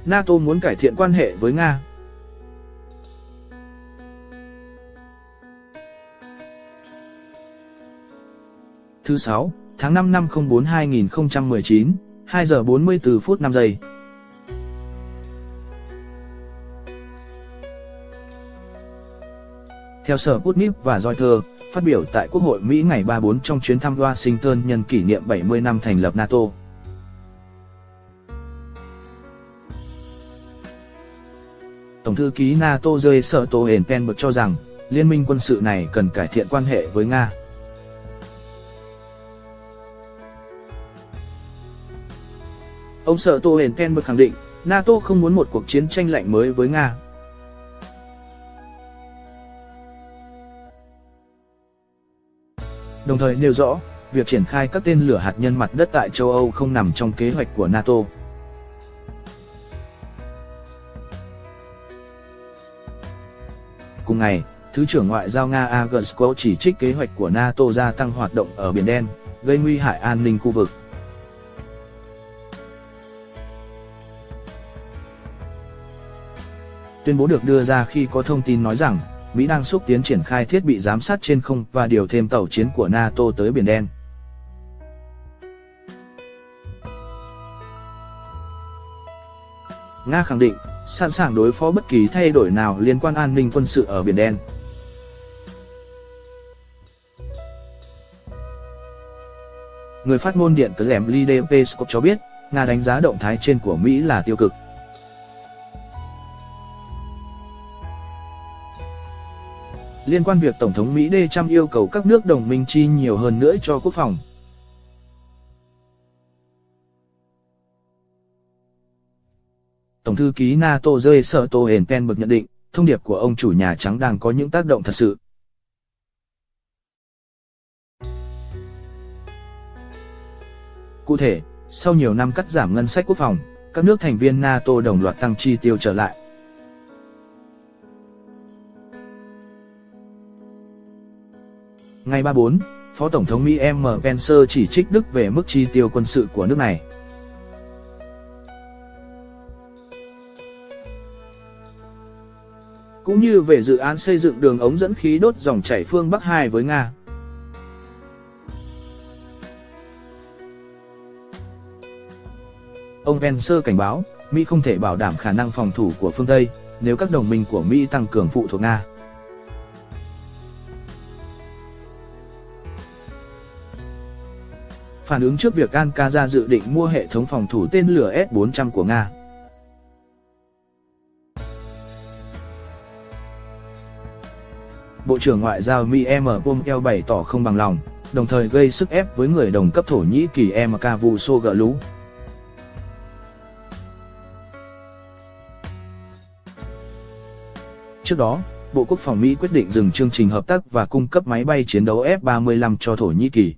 NATO muốn cải thiện quan hệ với Nga. Thứ 6, tháng 5 năm 04/2019, 2 giờ 44 phút 5 giây. Theo sở Sputnik và Reuters, phát biểu tại Quốc hội Mỹ ngày 34 trong chuyến thăm Washington nhân kỷ niệm 70 năm thành lập NATO. Tổng thư ký NATO Jens Stoltenberg cho rằng, liên minh quân sự này cần cải thiện quan hệ với Nga. Ông Stoltenberg khẳng định, NATO không muốn một cuộc chiến tranh lạnh mới với Nga. Đồng thời nêu rõ, việc triển khai các tên lửa hạt nhân mặt đất tại châu Âu không nằm trong kế hoạch của NATO. Cùng ngày, Thứ trưởng Ngoại giao Nga Agashko chỉ trích kế hoạch của NATO gia tăng hoạt động ở Biển Đen, gây nguy hại an ninh khu vực. Tuyên bố được đưa ra khi có thông tin nói rằng, Mỹ đang xúc tiến triển khai thiết bị giám sát trên không và điều thêm tàu chiến của NATO tới Biển Đen. Nga khẳng định, sẵn sàng đối phó bất kỳ thay đổi nào liên quan an ninh quân sự ở Biển Đen. Người phát ngôn Điện Kremlin Peskov cho biết, Nga đánh giá động thái trên của Mỹ là tiêu cực. Liên quan việc Tổng thống Mỹ Donald Trump yêu cầu các nước đồng minh chi nhiều hơn nữa cho quốc phòng. Tổng thư ký NATO Jens Stoltenberg nhận định, thông điệp của ông chủ Nhà Trắng đang có những tác động thật sự. Cụ thể, sau nhiều năm cắt giảm ngân sách quốc phòng, các nước thành viên NATO đồng loạt tăng chi tiêu trở lại. Ngày 34, Phó Tổng thống Mỹ Mike Pence chỉ trích Đức về mức chi tiêu quân sự của nước này. Cũng như về dự án xây dựng đường ống dẫn khí đốt dòng chảy phương Bắc 2 với Nga. Ông Pence cảnh báo, Mỹ không thể bảo đảm khả năng phòng thủ của phương Tây, nếu các đồng minh của Mỹ tăng cường phụ thuộc Nga. Phản ứng trước việc Ankara dự định mua hệ thống phòng thủ tên lửa S-400 của Nga. Bộ trưởng Ngoại giao Mỹ Pompeo bày tỏ không bằng lòng, đồng thời gây sức ép với người đồng cấp Thổ Nhĩ Kỳ Cavusoglu. Trước đó, Bộ Quốc phòng Mỹ quyết định dừng chương trình hợp tác và cung cấp máy bay chiến đấu F-35 cho Thổ Nhĩ Kỳ.